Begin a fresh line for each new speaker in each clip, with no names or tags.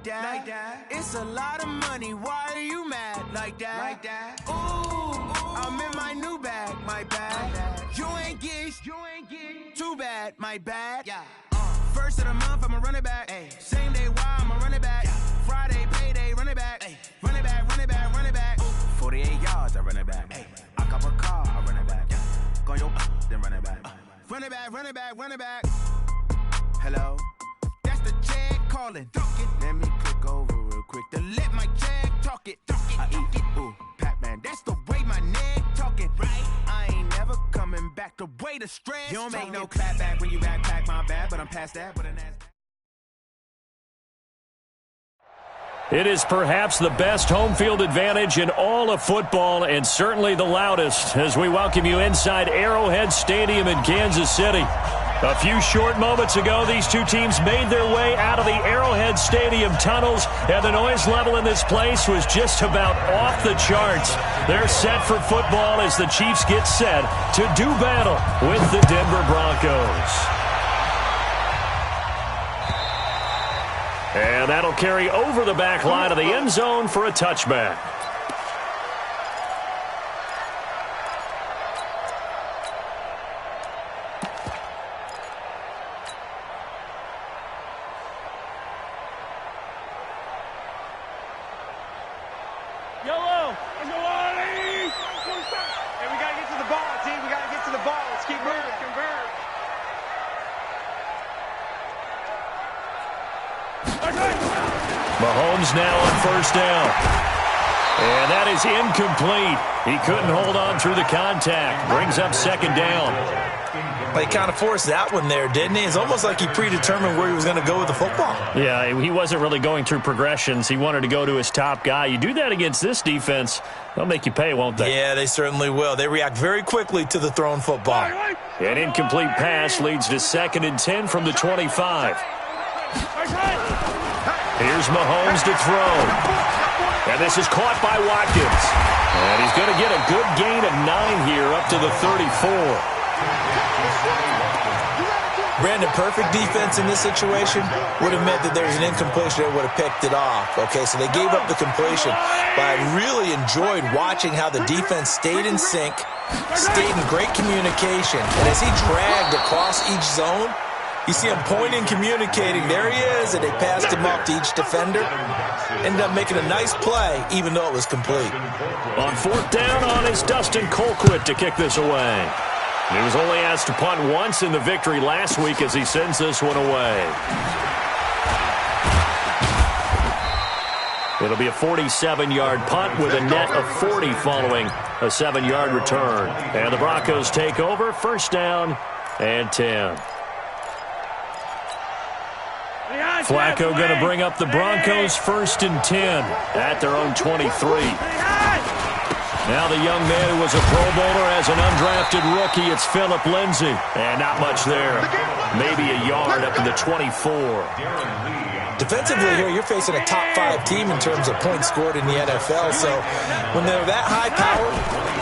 that. It's a lot of money. Why are you mad like that? Ooh, I'm in my new bag, my bad. You ain't get too bad, my bad. Yeah. First of the month, I'ma run it back. Ay. Same day, why I'ma run it back. Yeah. Friday, payday, run it back. Ay. Run it back, run it back, run it back. Ooh. 48 yards, I run it back. Ay. I cop a car, I run it back. Yeah. Go your then run it back. Run it back, run it back, run it back. Hello? That's the check calling. Let me click over real quick to let my check talk it. I eat it, ooh, Pac-Man. That's the way my neck talking. Right? I ain't never coming back. The way the stress. You don't make no clap back when you backpack, my bad, but I'm past that. But an ass.
It is perhaps the best home field advantage in all of football, and certainly the loudest, as we welcome you inside Arrowhead Stadium in Kansas City. A few short moments ago, these two teams made their way out of the Arrowhead Stadium tunnels, and the noise level in this place was just about off the charts. They're set for football as the Chiefs get set to do battle with the Denver Broncos. And that'll carry over the back line of the end zone for a touchback. Mahomes now on first down. And that is incomplete. He couldn't hold on through the contact. Brings up second down.
He kind of forced that one there, didn't he? It's almost like he predetermined where he was going to go with the football.
Yeah, he wasn't really going through progressions. He wanted to go to his top guy. You do that against this defense, they'll make you pay, won't they?
Yeah, they certainly will. They react very quickly to the thrown football.
An incomplete pass leads to 2nd and 10 from the 25. Here's Mahomes to throw. And this is caught by Watkins. And he's going to get a good gain of 9 here up to the 34.
Brandon, perfect defense in this situation would have meant that there was an incompletion. They would have picked it off. Okay, so they gave up the completion. But I really enjoyed watching how the defense stayed in sync, stayed in great communication. And as he dragged across each zone, you see him pointing, communicating. There he is, and they passed him off to each defender. Ended up making a nice play, even though it was complete.
On 4th down on is Dustin Colquitt to kick this away. He was only asked to punt once in the victory last week as he sends this one away. It'll be a 47-yard punt with a net of 40 following a 7-yard return. And the Broncos take over, first down and 10. Flacco going to bring up the Broncos 1st and 10 at their own 23. Now the young man who was a Pro Bowler as an undrafted rookie, it's Philip Lindsay. And not much there. Maybe a yard up to the 24.
Defensively here, you're facing a top 5 team in terms of points scored in the NFL. So when they're that high power,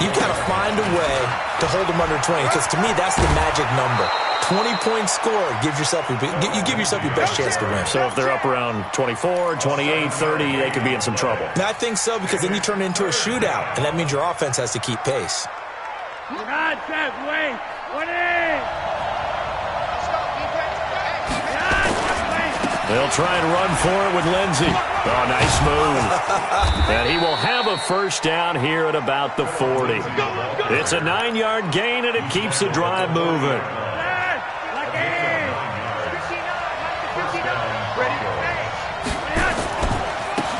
you've got to find a way to hold them under 20. Because to me, that's the magic number. 20 points scored, you give yourself your best chance to win.
So if they're up around 24, 28, 30, they could be in some trouble.
And I think so, because then you turn it into a shootout, and that means your offense has to keep pace.
They'll try and run for it with Lindsay. Oh, nice move. And he will have a first down here at about the 40. It's a 9-yard gain, and it keeps the drive moving.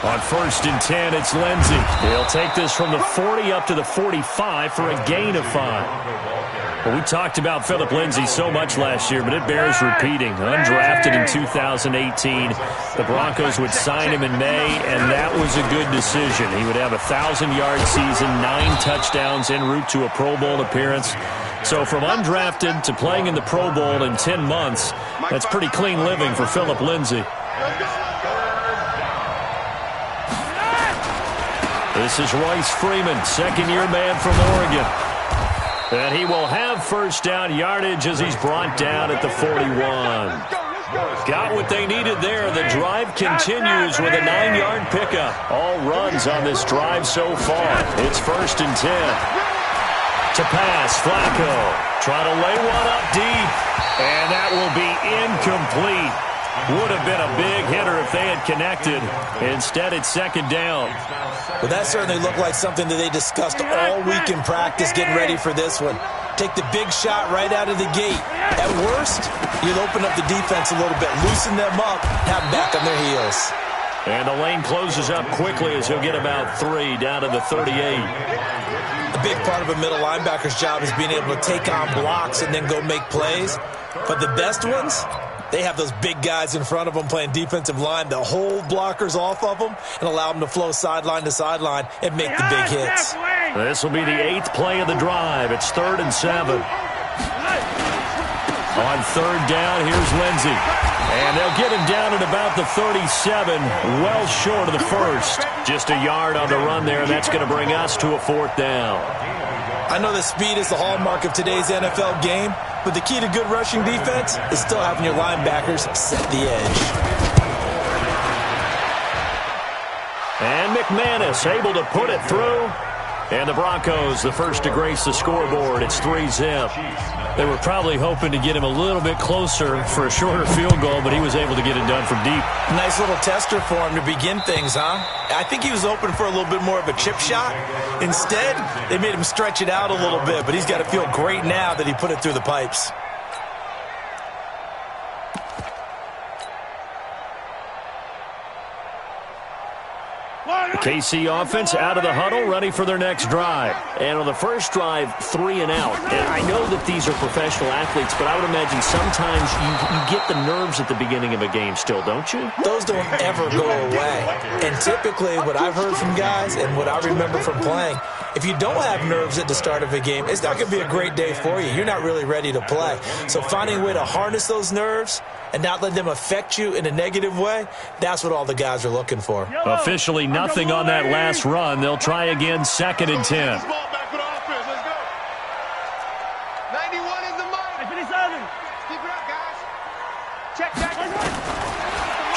On 1st and 10, it's Lindsay. He'll take this from the 40 up to the 45 for a gain of 5. Well, we talked about Philip Lindsay so much last year, but it bears repeating. Undrafted in 2018, the Broncos would sign him in May, and that was a good decision. He would have a 1,000-yard season, 9 touchdowns en route to a Pro Bowl appearance. So from undrafted to playing in the Pro Bowl in 10 months, that's pretty clean living for Philip Lindsay. This is Royce Freeman, second-year man from Oregon. And he will have first down yardage as he's brought down at the 41. Got what they needed there. The drive continues with a 9-yard pickup. All runs on this drive so far. It's 1st and 10. To pass, Flacco. Trying to lay one up deep. And that will be incomplete. Would have been a big hitter if they had connected. Instead, it's 2nd down.
Well, that certainly looked like something that they discussed all week in practice getting ready for this one. Take the big shot right out of the gate. At worst, you'll open up the defense a little bit, loosen them up, have them back on their heels.
And the lane closes up quickly as he'll get about 3 down to the 38.
A big part of a middle linebacker's job is being able to take on blocks and then go make plays. But the best ones, they have those big guys in front of them playing defensive line that hold blockers off of them and allow them to flow sideline to sideline and make the big hits.
This will be the 8th play of the drive. It's 3rd and 7. On 3rd down, here's Lindsey. And they'll get him down at about the 37, well short of the first. Just a yard on the run there. That's going to bring us to a 4th down.
I know that speed is the hallmark of today's NFL game, but the key to good rushing defense is still having your linebackers set the edge.
And McManus able to put it through. And the Broncos, the first to grace the scoreboard. It's 3-zip. They were probably hoping to get him a little bit closer for a shorter field goal, but he was able to get it done from deep.
Nice little tester for him to begin things, huh? I think he was open for a little bit more of a chip shot. Instead, they made him stretch it out a little bit, but he's got to feel great now that he put it through the pipes.
KC offense out of the huddle, ready for their next drive. And on the first drive, 3 and out. And I know that these are professional athletes, but I would imagine sometimes you get the nerves at the beginning of a game still, don't you?
Those don't ever go away. And typically what I've heard from guys and what I remember from playing, if you don't have nerves at the start of a game, it's not going to be a great day for you. You're not really ready to play. So finding a way to harness those nerves and not let them affect you in a negative way, that's what all the guys are looking for.
Officially nothing on that last run. They'll try again, 2nd and 10.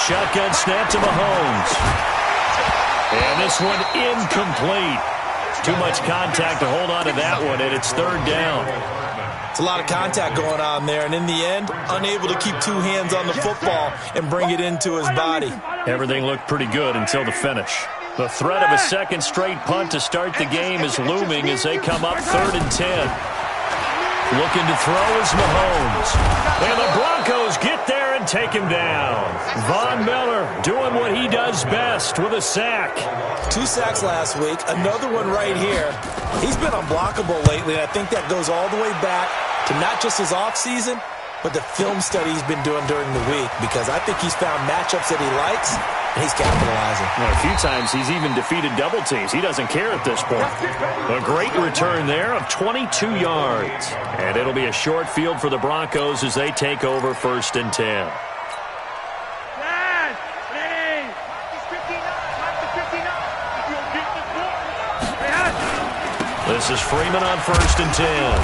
Shotgun snap to Mahomes. And this one incomplete. Too much contact to hold on to that one, and it's 3rd down.
It's a lot of contact going on there, and in the end, unable to keep 2 hands on the football and bring it into his body.
Everything looked pretty good until the finish. The threat of a second straight punt to start the game is looming as they come up 3rd and 10. Looking to throw is Mahomes. And the Broncos get there and take him down. Von Miller doing what he does best with a sack.
2 sacks last week, another one right here. He's been unblockable lately, and I think that goes all the way back to not just his offseason, but the film study he's been doing during the week, because I think he's found matchups that he likes, and he's capitalizing.
Well, a few times he's even defeated double teams. He doesn't care at this point. A great return there of 22 yards. And it'll be a short field for the Broncos as they take over 1st and 10. This is Freeman on 1st and 10.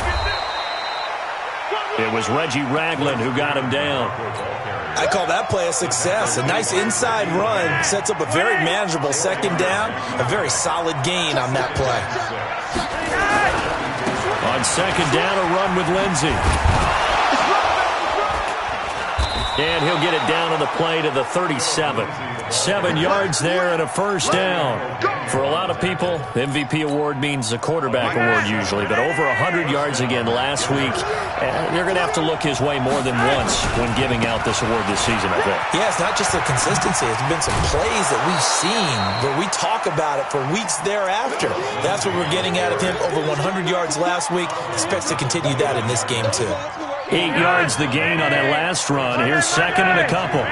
It was Reggie Ragland who got him down.
I call that play a success. A nice inside run sets up a very manageable 2nd down. A very solid gain on that play.
On 2nd down, a run with Lindsey. And he'll get it down on the play to the 37. 7 yards there and a 1st down. For a lot of people, MVP award means a quarterback award usually, but over 100 yards again last week. They're going to have to look his way more than once when giving out this award this season, I think.
Yeah, it's not just the consistency. It's been some plays that we've seen where we talk about it for weeks thereafter. That's what we're getting out of him. Over 100 yards last week. Expects to continue that in this game, too.
8 yards the gain on that last run. Here's 2nd and a couple.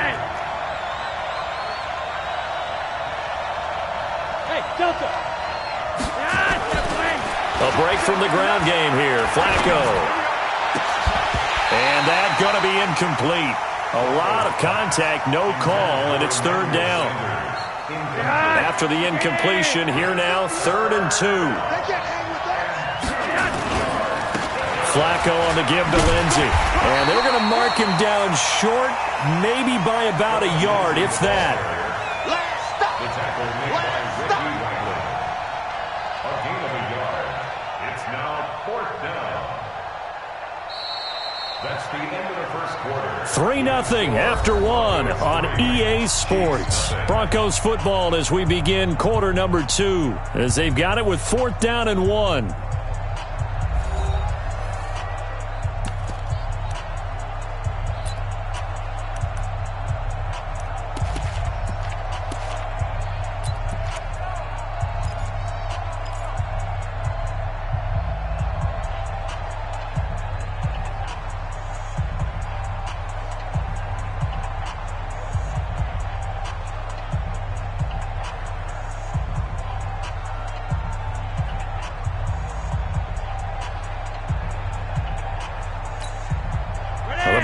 A break from the ground game here. Flacco. And that's going to be incomplete. A lot of contact, no call, and it's 3rd down. After the incompletion, here now, 3rd and 2. Flacco on the give to Lindsey. And they're going to mark him down short, maybe by about a yard, if that.
Last stop. A gain of a yard. It's now 4th down. That's the end of the first quarter.
3-0 after 1 on EA Sports. Broncos football as we begin quarter number 2, as they've got it with 4th down and 1.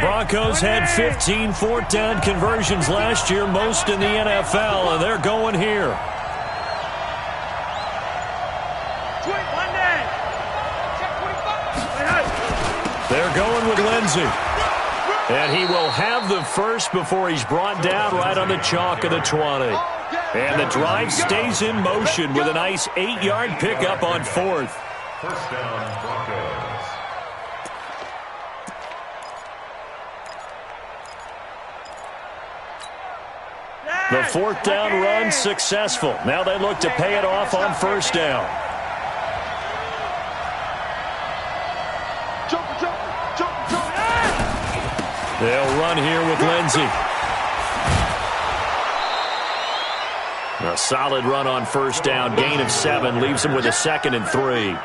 Broncos had 15 4th down conversions last year, most in the NFL, and they're going here. They're going with Lindsey. And he will have the first before he's brought down right on the chalk of the 20. And the drive stays in motion with a nice 8-yard pickup on 4th.
First down, Broncos.
The 4th down run successful. Now they look to pay it off on 1st down. They'll run here with Lindsey. A solid run on 1st down. Gain of 7 leaves him with a 2nd and 3.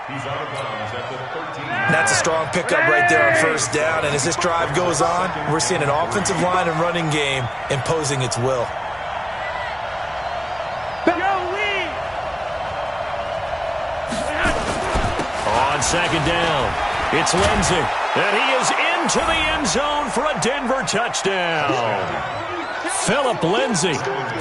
That's a strong pickup right there on 1st down. And as this drive goes on, we're seeing an offensive line and running game imposing its will.
On 2nd down, it's Lindsey, and he is into the end zone for a Denver touchdown. Phillip Lindsey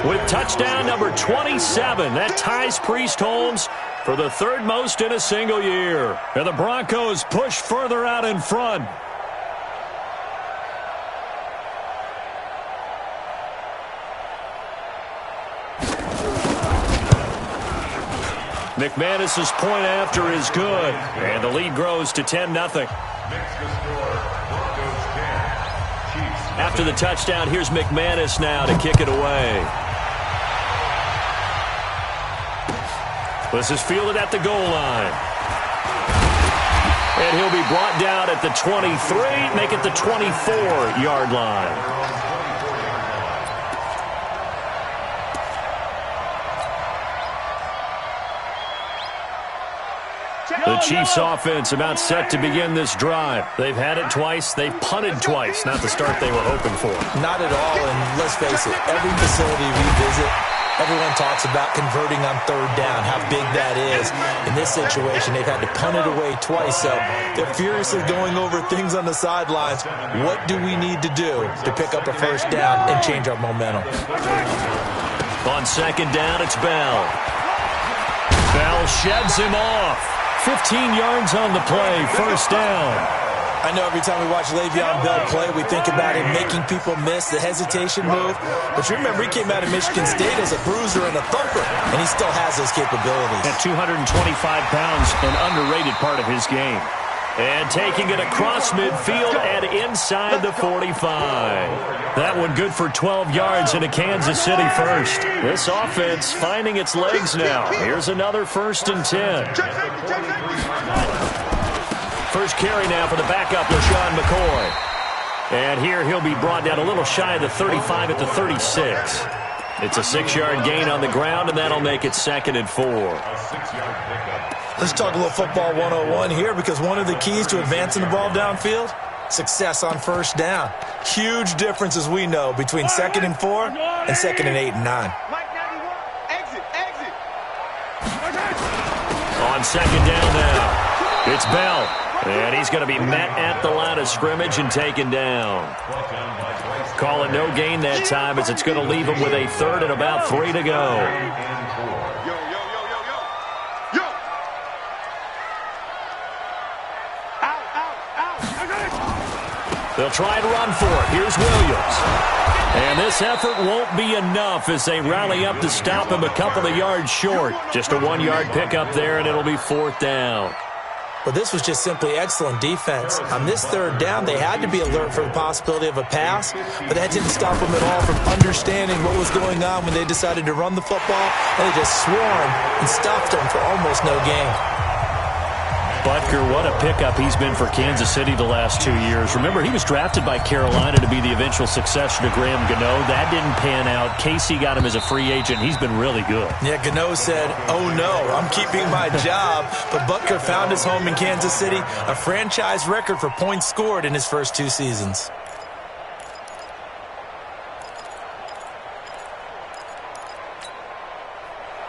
with touchdown number 27. That ties Priest Holmes for the 3rd most in a single year. And the Broncos push further out in front. McManus's point after is good, and the lead grows to 10-0. After the touchdown, here's McManus now to kick it away. This is fielded at the goal line. And he'll be brought down at the 23, make it the 24-yard line. The Chiefs offense about set to begin this drive. They've had it twice. They've punted twice. Not the start they were hoping for.
Not at all, and let's face it, every facility we visit, everyone talks about converting on 3rd down, how big that is. In this situation, they've had to punt it away twice, so they're furiously going over things on the sidelines. What do we need to do to pick up a 1st down and change our momentum?
On 2nd down, it's Bell. Bell sheds him off. 15 yards on the play, 1st down.
I know every time we watch Le'Veon Bell play, we think about him making people miss the hesitation move. But you remember, he came out of Michigan State as a bruiser and a thumper, and he still has those capabilities.
At 225 pounds, an underrated part of his game. And taking it across midfield and inside the 45. That one good for 12 yards in a Kansas City first. This offense finding its legs now. Here's another 1st and 10. First carry now for the backup, LaShawn McCoy. And here he'll be brought down a little shy of the 35 at the 36. It's a 6-yard gain on the ground, and that'll make it 2nd and 4.
Let's talk a little football 101 here, because one of the keys to advancing the ball downfield, success on 1st down. Huge difference, as we know, between 2nd and 4 and 2nd and 8 and 9.
On 2nd down now, it's Bell. And he's going to be met at the line of scrimmage and taken down. Call it no gain that time, as it's going to leave him with a 3rd and about 3 to go. They'll try and run for it. Here's Williams. And this effort won't be enough as they rally up to stop him a couple of yards short. Just a 1-yard pickup there, and it'll be 4th down.
Well, this was just simply excellent defense. On this 3rd down, they had to be alert for the possibility of a pass, but that didn't stop them at all from understanding what was going on when they decided to run the football, and they just swarmed and stuffed them for almost no gain.
Butker, what a pickup he's been for Kansas City the last 2 years. Remember, he was drafted by Carolina to be the eventual successor to Graham Gano. That didn't pan out. Casey got him as a free agent. He's been really good.
Yeah, Gano said, oh no, I'm keeping my job. But Butker found his home in Kansas City, a franchise record for points scored in his first 2 seasons.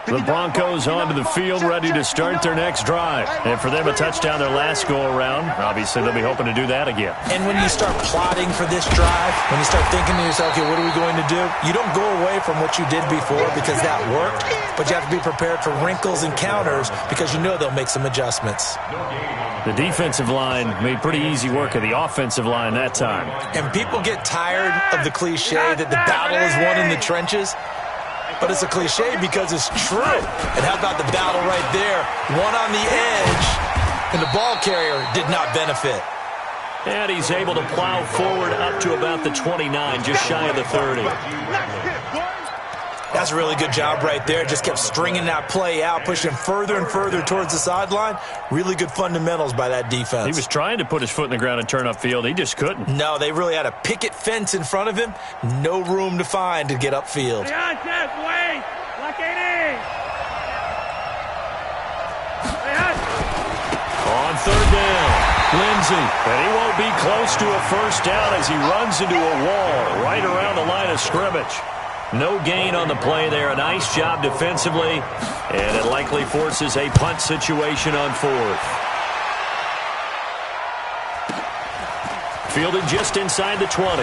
The Broncos onto the field, ready to start their next drive. And for them, a touchdown their last go-around. Obviously, they'll be hoping to do that again.
And when you start plotting for this drive, when you start thinking to yourself, okay, what are we going to do? You don't go away from what you did before because that worked, but you have to be prepared for wrinkles and counters because you know they'll make some adjustments.
The defensive line made pretty easy work of the offensive line that time.
And people get tired of the cliche that the battle is won in the trenches. But it's a cliche because it's true. And how about the battle right there? One on the edge, and the ball carrier did not benefit.
And he's able to plow forward up to about the 29, just shy of the 30.
That's a really good job right there. Just kept stringing that play out, pushing further and further towards the sideline. Really good fundamentals by that defense.
He was trying to put his foot in the ground and turn upfield. He just couldn't.
No, they really had a picket fence in front of him. No room to find to get upfield.
On 3rd down, Lindsey. And he won't be close to a first down as he runs into a wall right around the line of scrimmage. No gain on the play there. A nice job defensively. And it likely forces a punt situation on 4th. Fielded just inside the 20.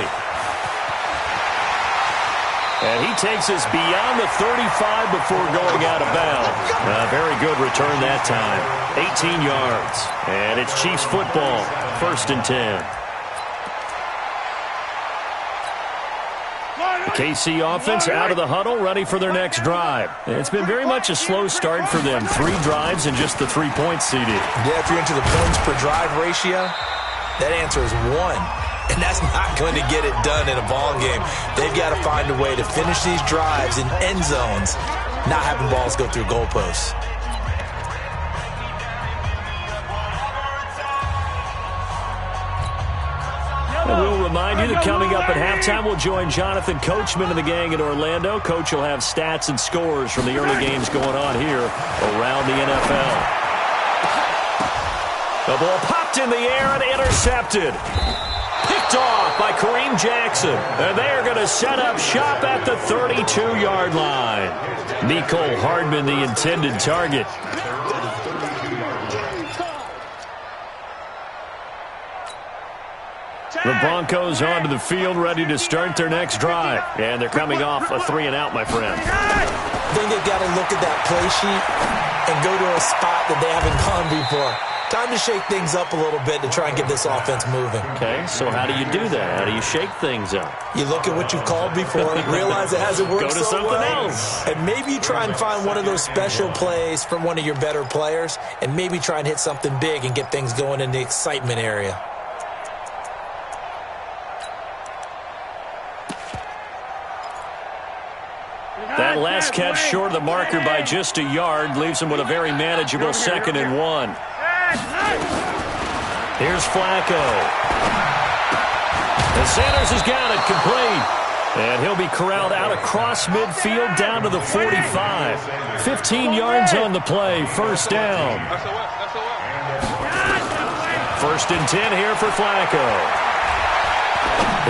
And he takes us beyond the 35 before going out of bounds. A very good return that time. 18 yards. And it's Chiefs football. 1st and 10. The KC offense out of the huddle, ready for their next drive. It's been very much a slow start for them. 3 drives and just the 3 points seeded.
Yeah, if you're into the points per drive ratio, that answer is 1. And that's not going to get it done in a ball game. They've got to find a way to finish these drives in end zones, not having balls go through goalposts.
And we'll remind you that coming up at halftime, we'll join Jonathan Coachman and the gang in Orlando. Coach will have stats and scores from the early games going on here around the NFL. The ball popped in the air and intercepted. Picked off by Kareem Jackson. And they're going to set up shop at the 32-yard line. Mecole Hardman, the intended target. The Broncos onto the field, ready to start their next drive. And they're coming off a 3-and-out, my friend.
I think they've got to look at that play sheet and go to a spot that they haven't gone before. Time to shake things up a little bit to try and get this offense moving.
Okay, so how do you do that? How do you shake things up?
You look at what you've called before, realize it hasn't worked
so
well.
Go to something else.
And maybe you try and find one of those special plays from one of your better players, and maybe try and hit something big and get things going in the excitement area.
That last catch short of the marker by just a yard leaves him with a very manageable 2nd and 1. Here's Flacco. And Sanders has got it complete. And he'll be corralled out across midfield down to the 45. 15 yards on the play. First down. 1st and 10 here for Flacco.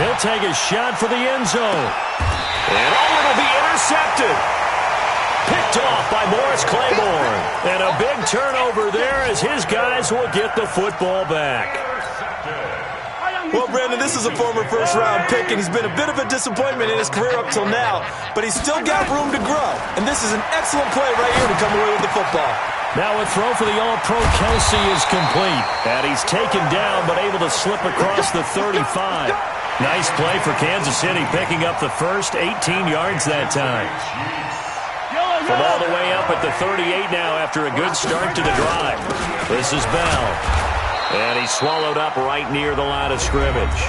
He'll take a shot for the end zone. And it'll be intercepted. Picked off by Morris Claiborne. And a big turnover there as his guys will get the football back.
Well, Brandon, this is a former first-round pick, and he's been a bit of a disappointment in his career up till now, but he's still got room to grow. And this is an excellent play right here to come away with the football.
Now a throw for the All-Pro Kelsey is complete. And he's taken down but able to slip across the 35. Nice play for Kansas City, picking up the first 18 yards that time. From all the way up at the 38 now after a good start to the drive. This is Bell. And he's swallowed up right near the line of scrimmage.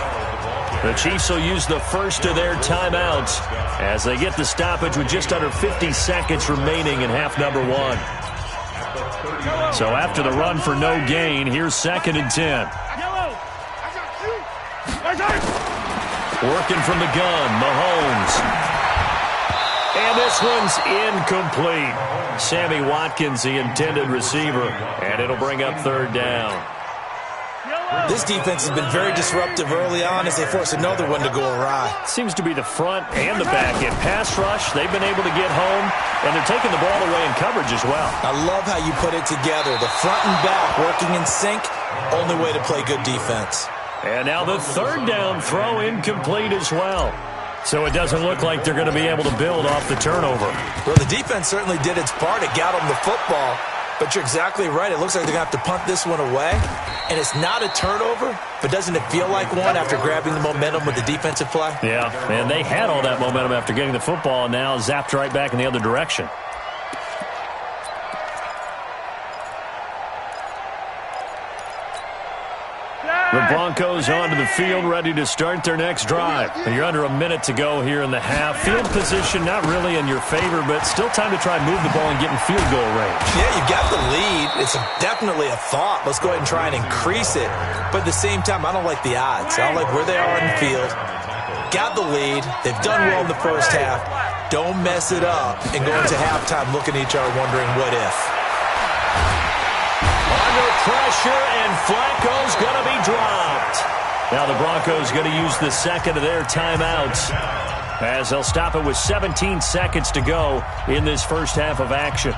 The Chiefs will use the first of their timeouts as they get the stoppage with just under 50 seconds remaining in half number one. So after the run for no gain, here's 2nd and 10. Working from the gun, Mahomes. And this one's incomplete. Sammy Watkins, the intended receiver, and it'll bring up 3rd down.
This defense has been very disruptive early on as they force another one to go awry.
Seems to be the front and the back. In pass rush, they've been able to get home, and they're taking the ball away in coverage as well.
I love how you put it together. The front and back working in sync, only way to play good defense.
And now the 3rd down throw incomplete as well. So it doesn't look like they're going to be able to build off the turnover.
Well, the defense certainly did its part. It got them the football. But you're exactly right. It looks like they're going to have to punt this one away. And it's not a turnover, but doesn't it feel like one after grabbing the momentum with the defensive play?
Yeah, and they had all that momentum after getting the football and now zapped right back in the other direction. The Broncos onto the field, ready to start their next drive. You're under a minute to go here in the half. Field position not really in your favor, but still time to try and move the ball and get in field goal range.
Yeah, you've got the lead. It's definitely a thought. Let's go ahead and try and increase it. But at the same time, I don't like the odds. I don't like where they are in the field. Got the lead. They've done well in the first half. Don't mess it up and go into halftime looking at each other wondering what if.
Under pressure, and Flacco's going to be dropped. Now the Broncos going to use the 2nd of their timeouts as they'll stop it with 17 seconds to go in this first half of action.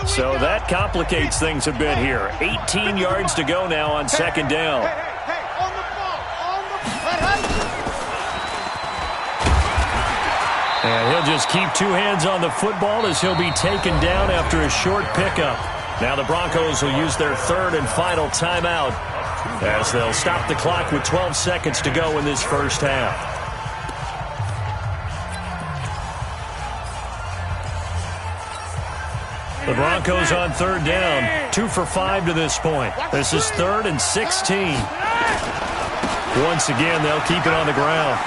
So that complicates things a bit here. 18 yards to go now on 2nd down. And he'll just keep 2 hands on the football as he'll be taken down after a short pickup. Now the Broncos will use their 3rd and final timeout as they'll stop the clock with 12 seconds to go in this first half. The Broncos on 3rd down, 2 for 5 to this point. This is 3rd and 16. Once again, they'll keep it on the ground.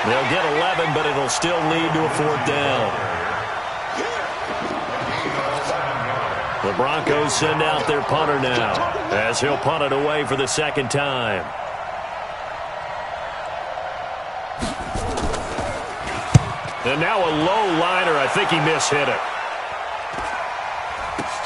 They'll get 11, but it'll still lead to a 4th down. The Broncos send out their punter now as he'll punt it away for the 2nd time. And now a low liner. I think he mishit it.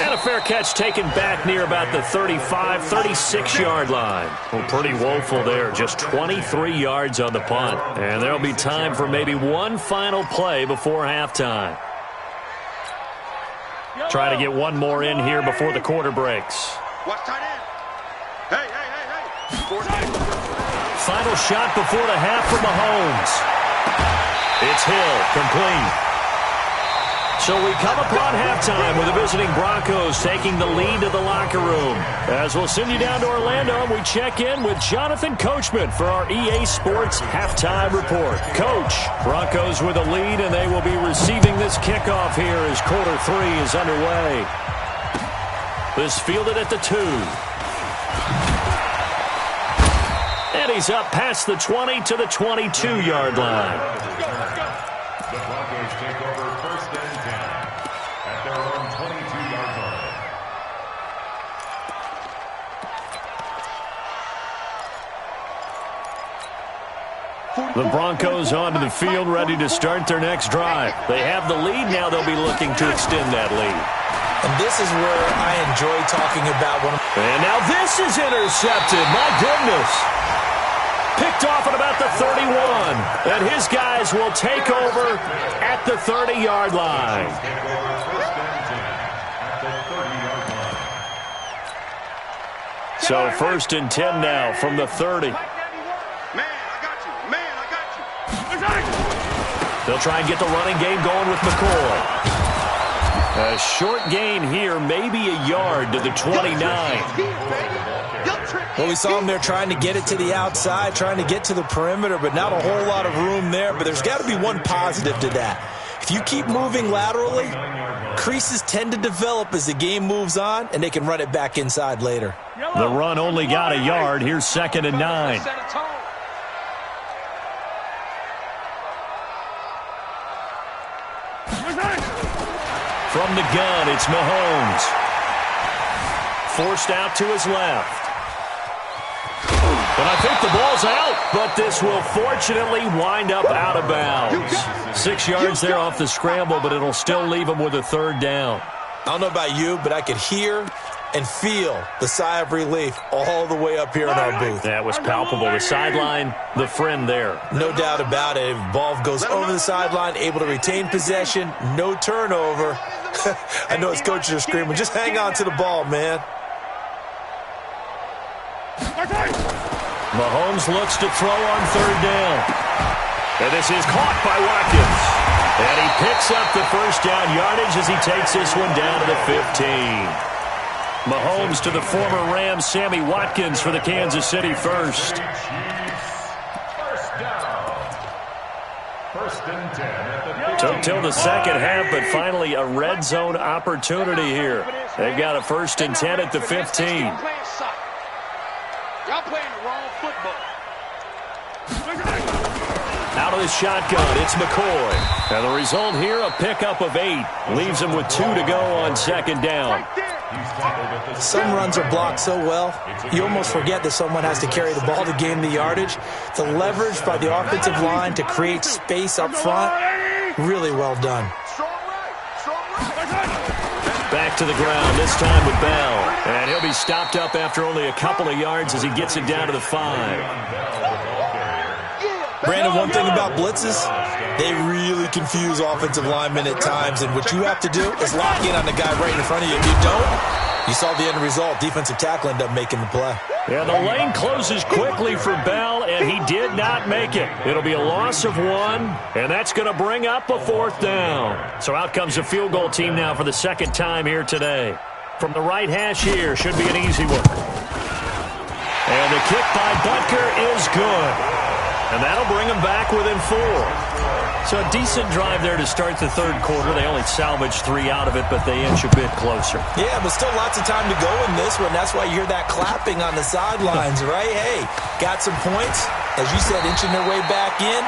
And a fair catch taken back near about the 35, 36-yard line. Well, pretty woeful there. Just 23 yards on the punt. And there'll be time for maybe one final play before halftime. Try to get one more in here before the quarter breaks.
Watch tight end. Hey.
Final shot before the half for Mahomes. It's Hill, complete. So we come upon halftime with the visiting Broncos taking the lead to the locker room. As we'll send you down to Orlando, we check in with Jonathan Coachman for our EA Sports Halftime Report. Coach, Broncos with a lead, and they will be receiving this kickoff here as quarter 3 is underway. This fielded at the 2. And he's up past the 20 to the 22-yard line.
The Broncos take over 1st and 10 at their own 22-yard line.
The Broncos onto the field, ready to start their next drive. They have the lead now. They'll be looking to extend that lead.
And this is where I enjoy talking about one.
And now this is intercepted. My goodness. Picked off at about the 31. And his guys will take over at the 30-yard line. So 1st and 10 now from the 30.
Man, I got you. Man, I got you.
They'll try and get the running game going with McCoy. A short gain here, maybe a yard to the 29.
Well, we saw him there trying to get it to the outside, trying to get to the perimeter, but not a whole lot of room there. But there's got to be one positive to that. If you keep moving laterally, creases tend to develop as the game moves on, and they can run it back inside later.
The run only got a yard. Here's 2nd and 9. From the gun, it's Mahomes. Forced out to his left. But I think the ball's out, but this will fortunately wind up out of bounds. 6 yards there off the scramble, but it'll still leave him with a 3rd down.
I don't know about you, but I could hear and feel the sigh of relief all the way up here in our booth.
That was palpable. The sideline, the friend there.
No doubt about it. If the ball goes over the sideline, able to retain possession, no turnover. I know his coaches are screaming, just hang on to the ball, man.
Mahomes looks to throw on 3rd down. And this is caught by Watkins. And he picks up the 1st down yardage as he takes this one down to the 15. Mahomes to the former Rams, Sammy Watkins for the Kansas City first. Took till the second half, but finally a red zone opportunity here. They've got a 1st and 10 at the 15.
Y'all playing the wrong football.
Out of the shotgun, it's McCoy. And the result here, a pickup of 8. Leaves him with 2 to go on 2nd down.
Some runs are blocked so well, you almost forget that someone has to carry the ball to gain the yardage. The leverage by the offensive line to create space up front, really well done.
Back to the ground, this time with Bell. And he'll be stopped up after only a couple of yards as he gets it down to the 5.
Brandon, one thing about blitzes, they really confuse offensive linemen at times, and what you have to do is lock in on the guy right in front of you. If you don't, you saw the end result. Defensive tackle ended up making the play.
Yeah, the lane closes quickly for Bell, and he did not make it. It'll be a loss of 1, and that's going to bring up a 4th down. So out comes a field goal team now for the 2nd time here today. From the right hash here, should be an easy one. And the kick by Butker is good. And that'll bring them back within 4. So a decent drive there to start the 3rd quarter. They only salvaged 3 out of it, but they inch a bit closer.
Yeah, but still lots of time to go in this one. That's why you hear that clapping on the sidelines, right? Hey, got some points. As you said, inching their way back in.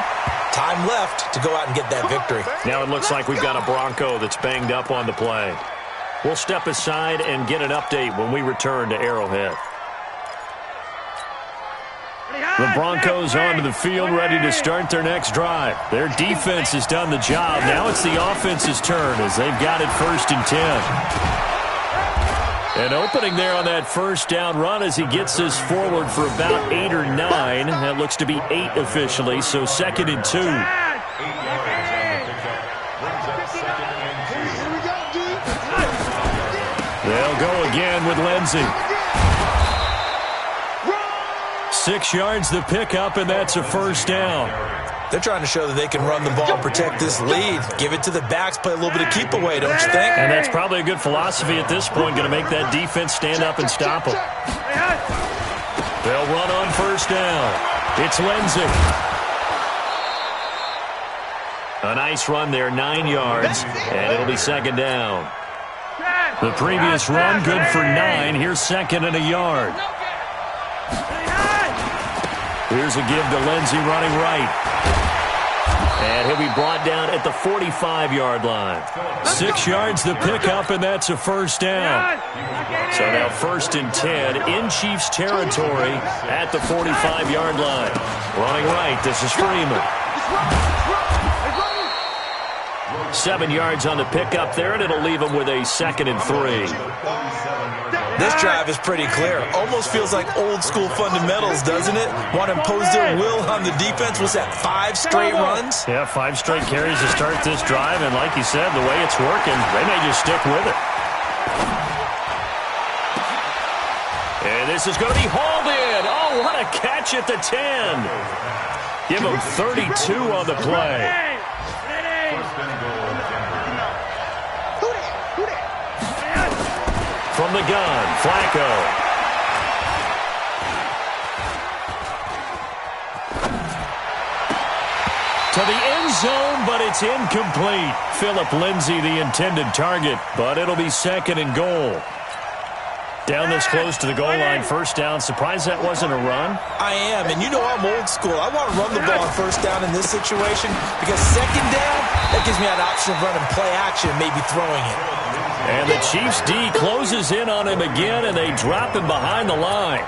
Time left to go out and get that victory.
Now it looks like we've got a Bronco that's banged up on the play. We'll step aside and get an update when we return to Arrowhead. The Broncos onto the field, ready to start their next drive. Their defense has done the job. Now it's the offense's turn as they've got it 1st and 10. And opening there on that 1st down run as he gets this forward for about 8 or 9. That looks to be 8 officially, so 2nd and 2. They'll go again with Lindsey. 6 yards the pickup, and that's a 1st down.
They're trying to show that they can run the ball, protect this lead, give it to the backs, play a little bit of keep away, don't you think?
And that's probably a good philosophy at this point, going to make that defense stand up and stop them. They'll run on 1st down. It's Lindsey. A nice run there, 9 yards, and it'll be 2nd down. The previous run, good for 9. Here's 2nd and a yard. Here's a give to Lindsey running right. And he'll be brought down at the 45-yard line. 6 yards the pickup, and that's a 1st down. So now 1st and 10 in Chiefs territory at the 45-yard line. Running right, this is Freeman. 7 yards on the pickup there, and it'll leave him with a 2nd and 3.
This drive is pretty clear. Almost feels like old school fundamentals, doesn't it? Want to impose their will on the defense. Was that 5 straight runs?
Yeah, 5 straight carries to start this drive, and like you said, the way it's working, they may just stick with it. And this is going to be hauled in. Oh, what a catch at the 10. Give him 32 on the play. From the gun, Flacco. To the end zone, but it's incomplete. Philip Lindsay, the intended target, but it'll be second and goal. Down this close to the goal line, first down. Surprised that wasn't a run?
I am, and you know I'm old school. I want to run the ball on first down in this situation because second down, that gives me an option of running play action, maybe throwing it.
And the Chiefs' D closes in on him again, and they drop him behind the line.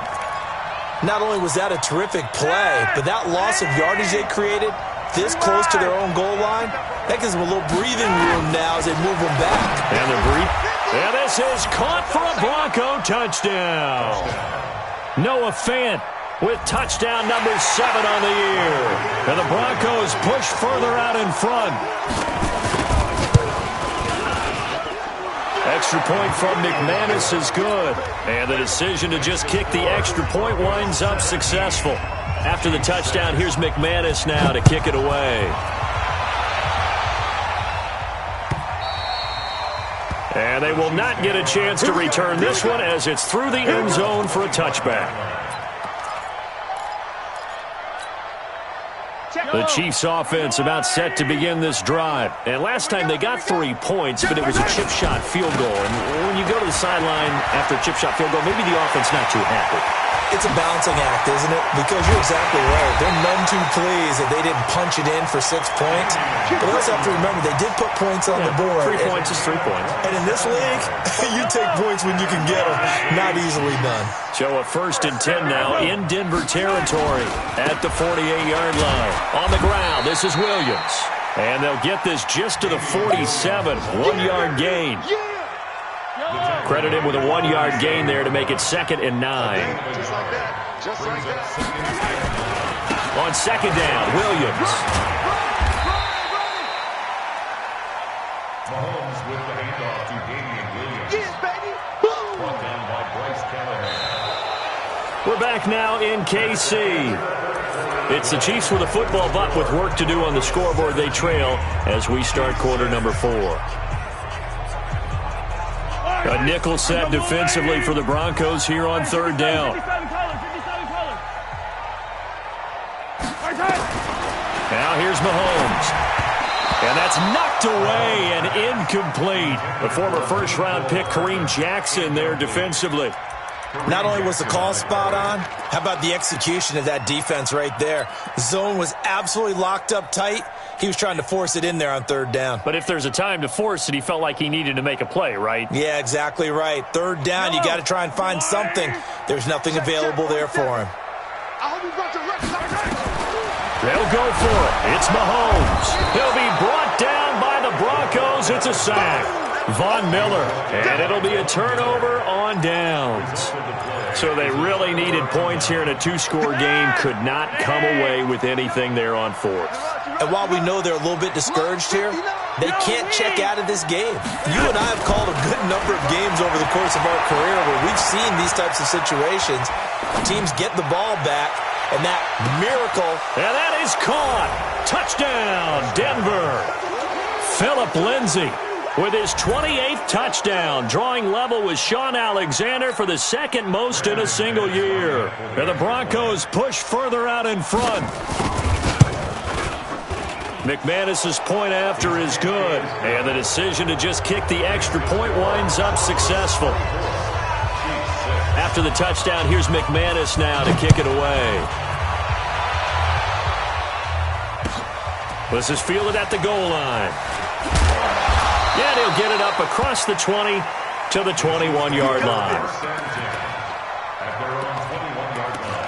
Not only was that a terrific play, but that loss of yardage they created this close to their own goal line, that gives them a little breathing room now as they move them back.
And they're brief. And this is caught for a Bronco touchdown. Noah Fant with touchdown number 7 on the year. And the Broncos push further out in front. Extra point from McManus is good. And the decision to just kick the extra point winds up successful. After the touchdown, here's McManus now to kick it away. And they will not get a chance to return this one as it's through the end zone for a touchback. The Chiefs offense about set to begin this drive. And last time they got 3 points, but it was a chip shot field goal. And when you go to the sideline after a chip shot field goal, maybe the offense not too happy.
It's a balancing act, isn't it? Because you're exactly right. They're none too pleased that they didn't punch it in for 6 points. But we also have to remember they did put points on the board.
3 points is 3 points.
And in this league, you take points when you can get them. Not easily done.
So a 1st and 10 now in Denver territory at the 48-yard line. On the ground, this is Williams. And they'll get this just to the 47. 1-yard gain. Credit him with a 1-yard gain there to make it 2nd and 9.
Just like that. Just like that.
On 2nd down, Williams.
Mahomes with the handoff to Damian Williams.
Yeah, baby. Boom.
Brought down by Bryce Callahan.
We're back now in KC. It's the Chiefs with a football, but with work to do on the scoreboard, they trail as we start quarter number 4. A nickel set defensively for the Broncos here on 3rd down. Now here's Mahomes. And that's knocked away and incomplete. The former first-round pick Kareem Jackson there defensively.
Not only was the call spot on, how about the execution of that defense right there? The zone was absolutely locked up tight. He was trying to force it in there on 3rd down.
But if there's a time to force it, he felt like he needed to make a play, right?
Yeah, exactly right. 3rd down, you got to try and find something. There's nothing available there for him.
I hope you brought your records.
They'll go for it. It's Mahomes. He'll be brought down by the Broncos. It's a sack. Von Miller. And it'll be a turnover on downs. So they really needed points here in a 2-score game. Could not come away with anything there on 4th.
And while we know they're a little bit discouraged here, they can't check out of this game. You and I have called a good number of games over the course of our career where we've seen these types of situations. Teams get the ball back, and that miracle.
And that is caught. Touchdown, Denver. Philip Lindsay with his 28th touchdown, drawing level with Sean Alexander for the 2nd most in a single year. And the Broncos push further out in front. McManus's point after is good, and the decision to just kick the extra point winds up successful. After the touchdown, here's McManus now to kick it away. This is fielded at the goal line. And he'll get it up across the 20 to the 21-yard line.
At their own 21-yard line.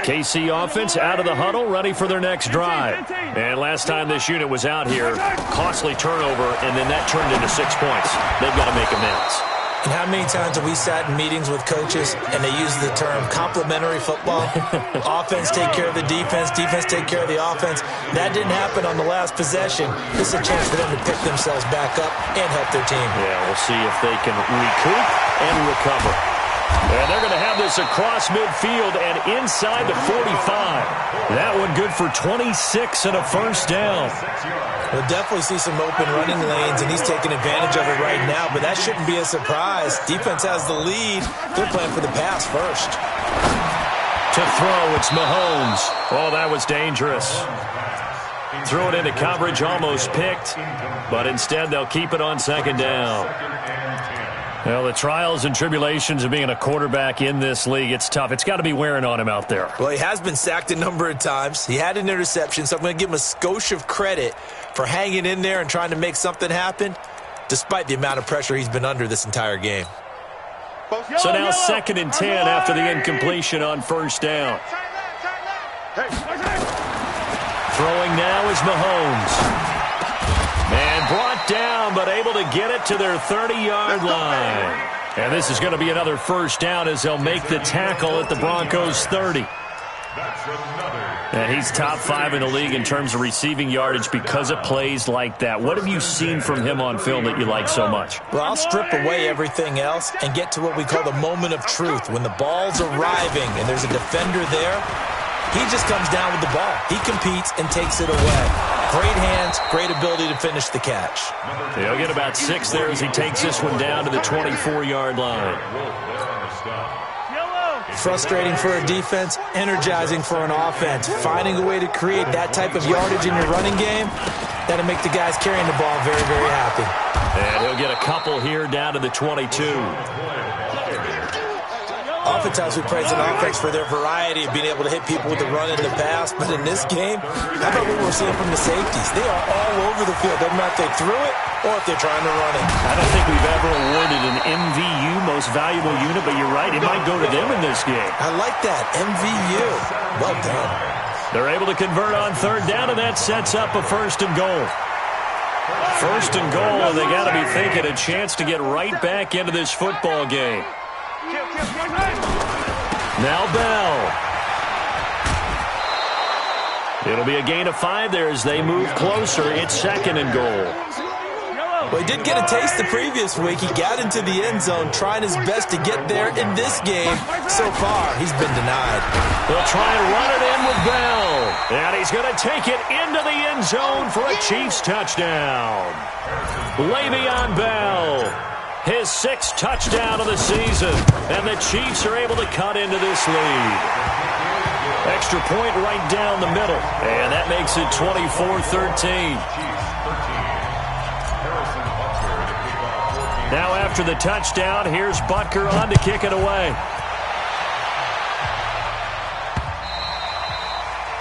KC offense out of the huddle, ready for their next drive. And last time this unit was out here, costly turnover, and then that turned into 6 points. They've got to make amends.
And how many times have we sat in meetings with coaches and they use the term complementary football? Offense take care of the defense, defense take care of the offense. That didn't happen on the last possession. This is a chance for them to pick themselves back up and help their team.
Yeah, we'll see if they can recoup and recover. And they're going to have this across midfield and inside the 45. That one good for 26 and a first down.
We'll definitely see some open running lanes, and he's taking advantage of it right now, but that shouldn't be a surprise. Defense has the lead. They're playing for the pass first.
To throw, it's Mahomes. Oh, that was dangerous. Threw it into coverage, almost picked, but instead they'll keep it on second down. Well, the trials and tribulations of being a quarterback in this league, it's tough. It's got to be wearing on him out there.
Well, he has been sacked a number of times. He had an interception, so I'm going to give him a skosh of credit for hanging in there and trying to make something happen, despite the amount of pressure he's been under this entire game.
So now 2nd and 10 after the incompletion on first down. Throwing now is Mahomes. And brought down, but able to get it to their 30-yard line. And this is going to be another first down as they'll make the tackle at the Broncos' 30. And he's top 5 in the league in terms of receiving yardage because of plays like that. What have you seen from him on film that you like so much?
Well, I'll strip away everything else and get to what we call the moment of truth. When the ball's arriving and there's a defender there, he just comes down with the ball. He competes and takes it away. Great hands, great ability to finish the catch.
He'll get about 6 there as he takes this one down to the 24-yard line.
Frustrating for a defense, energizing for an offense. Finding a way to create that type of yardage in your running game, that'll make the guys carrying the ball very, very happy.
And he'll get a couple here down to the 22.
Oftentimes we praise an offense for their variety of being able to hit people with the run and the pass, but in this game, how about what we're seeing from the safeties? They are all over the field. Doesn't matter if they threw it or if they're trying to run it.
I don't think we've ever awarded an MVU, most valuable unit, but you're right, it might go to them in this game.
I like that, MVU. Well done.
They're able to convert on third down, and that sets up a 1st and goal. 1st and goal, and they got to be thinking a chance to get right back into this football game. Now Bell. It'll be a gain of 5 there as they move closer. It's 2nd and goal.
Well, he did get a taste the previous week. He got into the end zone trying his best to get there in this game. So far, he's been denied.
They'll try and run it in with Bell. And he's going to take it into the end zone for a Chiefs touchdown. Le'Veon Bell. His 6th touchdown of the season. And the Chiefs are able to cut into this lead. Extra point right down the middle. And that makes it 24-13. Now after the touchdown, here's Butker on to kick it away.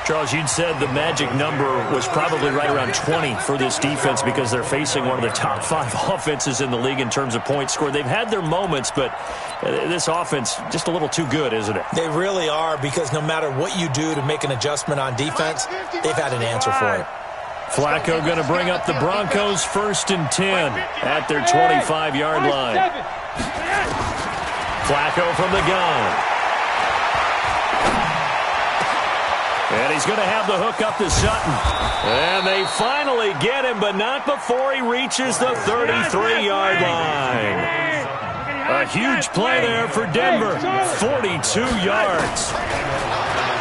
Charles, you'd said the magic number was probably right around 20 for this defense because they're facing one of the top 5 offenses in the league in terms of points scored. They've had their moments, but this offense just a little too good, isn't it?
They really are, because no matter what you do to make an adjustment on defense, they've had an answer for it.
Flacco going to bring up the Broncos 1st and 10 at their 25-yard line. Flacco from the gun. And he's going to have the hook up to Sutton. And they finally get him, but not before he reaches the 33-yard line. A huge play there for Denver. 42 yards.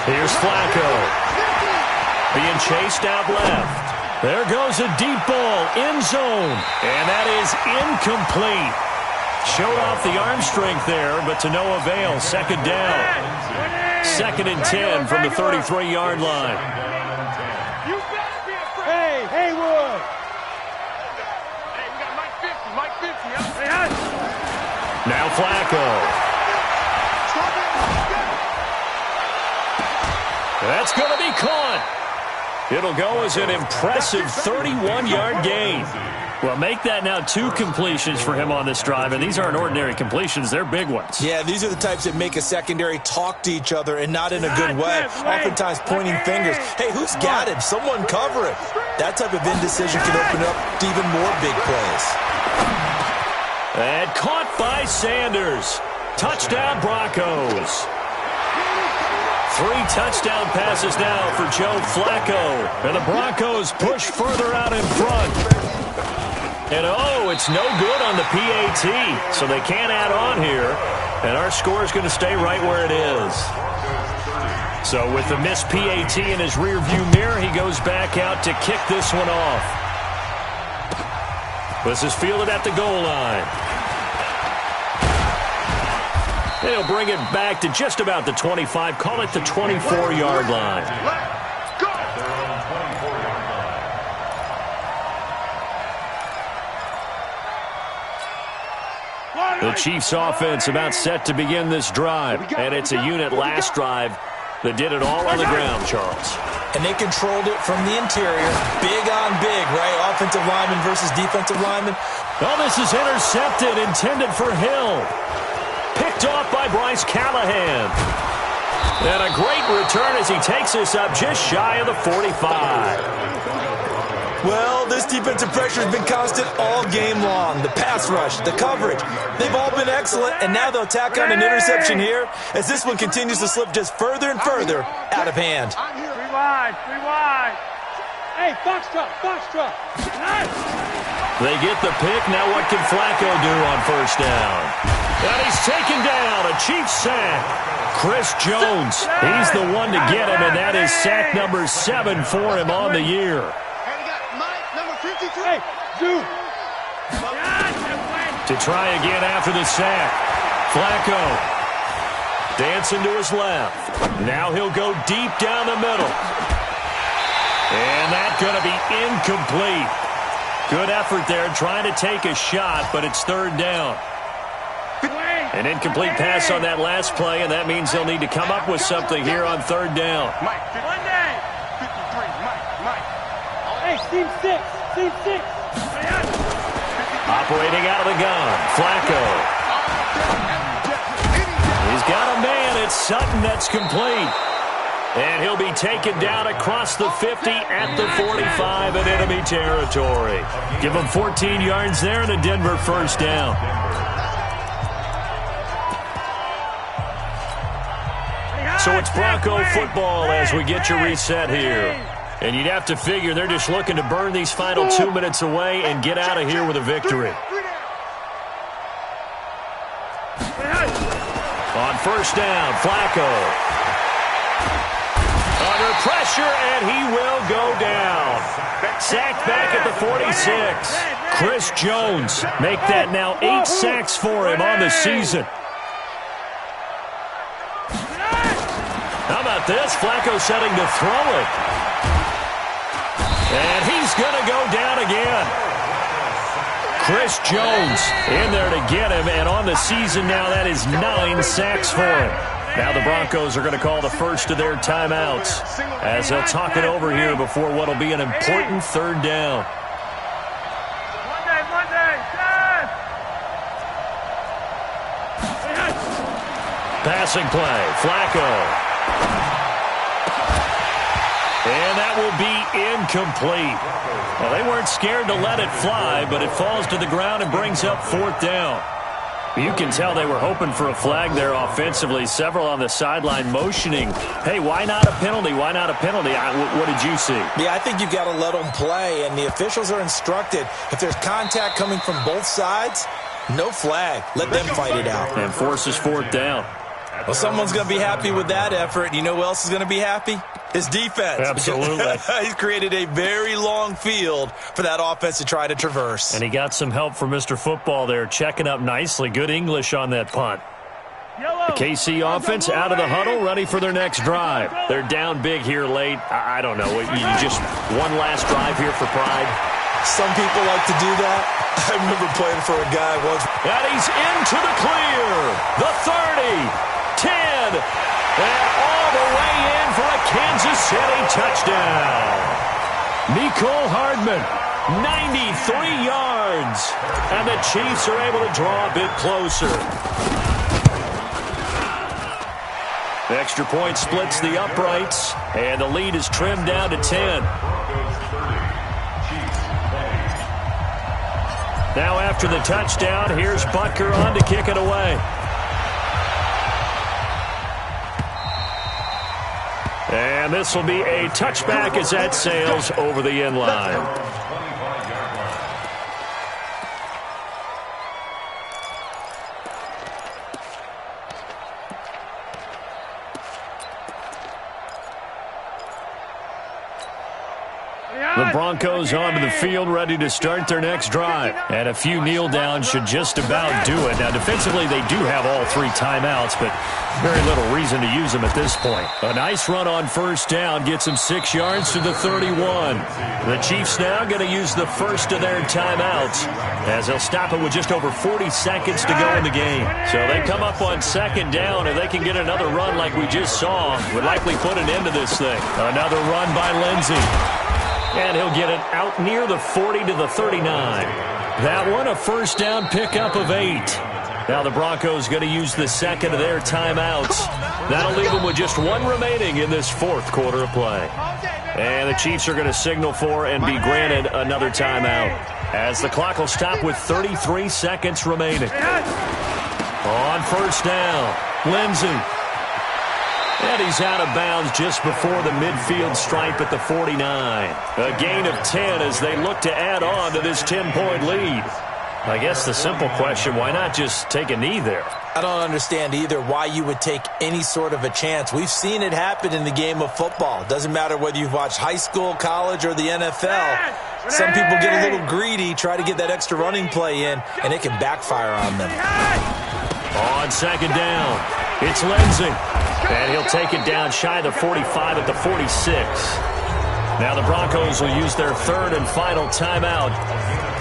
Here's Flacco. Being chased out left. There goes a deep ball, end zone. And that is incomplete. Showed off the arm strength there, but to no avail. 2nd down. 2nd and 10 from the 33-yard line.
Hey, Haywood. Hey, we got Mike 50.
Now Flacco. That's going to be caught. It'll go as an impressive 31-yard gain. Well, make that now 2 completions for him on this drive, and these aren't ordinary completions. They're big ones.
Yeah, these are the types that make a secondary talk to each other, and not in a good way. Oftentimes pointing fingers. Hey, who's got him? Someone cover it. That type of indecision can open up to even more big plays.
And caught by Sanders. Touchdown, Broncos. 3 touchdown passes now for Joe Flacco. And the Broncos push further out in front. And, it's no good on the PAT, so they can't add on here. And our score is going to stay right where it is. So with the missed PAT in his rearview mirror, he goes back out to kick this one off. This is fielded at the goal line. They'll bring it back to just about the 25. Call it the 24-yard line. The Chiefs' offense about set to begin this drive. And it's a unit last drive that did it all on the ground, Charles.
And they controlled it from the interior. Big on big, right? Offensive lineman versus defensive lineman.
Oh, this is intercepted, intended for Hill. Picked off by Bryce Callahan. And a great return as he takes this up just shy of the 45.
Well, this defensive pressure has been constant all game long. The pass rush, the coverage, they've all been excellent, and now they'll tack on an interception here as this one continues to slip just further and further out of hand.
3 wide. Hey, Foxtrot.
They get the pick. Now what can Flacco do on first down? And he's taken down. A Chiefs sack. Chris Jones, he's the one to get him, and that is sack number 7 for him on the year.
Hey, dude.
To try again after the sack. Flacco dancing to his left. Now he'll go deep down the middle. And that's going to be incomplete. Good effort there trying to take a shot, but it's third down. An incomplete pass on that last play, and that means they'll need to come up with something here on third down.
Hey, team 6.
Operating out of the gun, Flacco. He's got a man. It's Sutton that's complete. And he'll be taken down across the 50 at the 45 in enemy territory. Give him 14 yards there and a Denver first down. So it's Bronco football as we get your reset here. And you'd have to figure they're just looking to burn these final 2 minutes away and get out of here with a victory. On first down, Flacco. Under pressure, and he will go down. Sacked back at the 46. Chris Jones make that now 8 sacks for him on the season. How about this? Flacco setting to throw it. And he's going to go down again. Chris Jones in there to get him, and on the season now, that is 9 sacks for him. Now the Broncos are going to call the first of their timeouts as they'll talk it over here before what will be an important third down.
Monday,
Passing play, Flacco. And that will be incomplete. Well, they weren't scared to let it fly, but it falls to the ground and brings up fourth down. You can tell they were hoping for a flag there offensively. Several on the sideline motioning, hey, why not a penalty? Why not a penalty? What did you see?
Yeah, I think you've got to let them play, and the officials are instructed. If there's contact coming from both sides, no flag. Let them fight it out.
And forces fourth down.
Well, someone's going to be happy with that effort. You know who else is going to be happy? His defense.
Absolutely.
He's created a very long field for that offense to try to traverse.
And he got some help from Mr. Football there, checking up nicely. Good English on that punt. The KC offense out of the huddle, ready for their next drive. They're down big here late. I don't know. You just one last drive here for pride.
Some people like to do that. I remember playing for a guy once.
And he's into the clear. The 30. 10, and all the way in for a Kansas City touchdown. Mecole Hardman, 93 yards, and the Chiefs are able to draw a bit closer. The extra point splits the uprights, and the lead is trimmed down to 10. Now after the touchdown, here's Butker on to kick it away. And this will be a touchback as that sails over the end line. The Broncos onto the field, ready to start their next drive. And a few kneel downs should just about do it. Now, defensively, they do have all 3 timeouts, but very little reason to use them at this point. A nice run on first down gets them 6 yards to the 31. The Chiefs now going to use the first of their timeouts, as they'll stop it with just over 40 seconds to go in the game. So they come up on second down, and they can get another run like we just saw. Would likely put an end to this thing. Another run by Lindsey. And he'll get it out near the 40 to the 39. That one, a first down pickup of 8. Now the Broncos going to use the second of their timeouts. That'll leave them with just 1 remaining in this 4th quarter of play. And the Chiefs are going to signal for and be granted another timeout, as the clock will stop with 33 seconds remaining. On first down, Lindsey. And he's out of bounds just before the midfield stripe at the 49. A gain of 10 as they look to add on to this 10-point lead. I guess the simple question, why not just take a knee there?
I don't understand either why you would take any sort of a chance. We've seen it happen in the game of football. Doesn't matter whether you've watched high school, college, or the NFL. Some people get a little greedy, try to get that extra running play in, and it can backfire on them.
On second down, it's Lindsey. And he'll take it down shy of the 45 at the 46. Now the Broncos will use their 3rd and final timeout.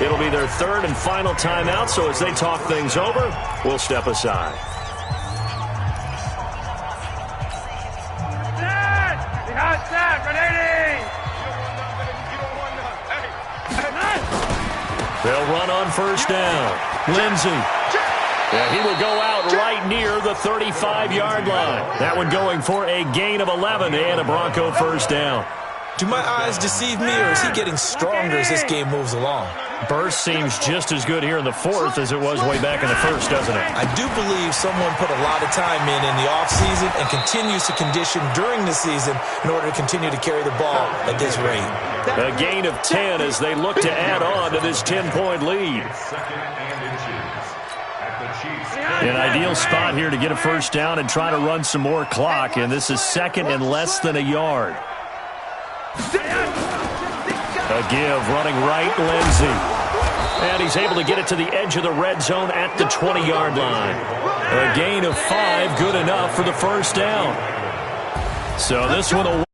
It'll be their 3rd and final timeout, so as they talk things over, we'll step aside. They'll run on first down. Lindsey. And he will go out right near the 35-yard line. That one going for a gain of 11 and a Bronco first down.
Do my eyes deceive me, or is he getting stronger as this game moves along?
Burst seems just as good here in the 4th as it was way back in the 1st, doesn't it?
I do believe someone put a lot of time in the offseason and continues to condition during the season in order to continue to carry the ball at this rate.
A gain of 10 as they look to add on to this 10-point lead. An ideal spot here to get a first down and try to run some more clock, and this is 2nd and less than a yard. A give, running right, Lindsey. And he's able to get it to the edge of the red zone at the 20-yard line. A gain of 5, good enough for the first down. So this one will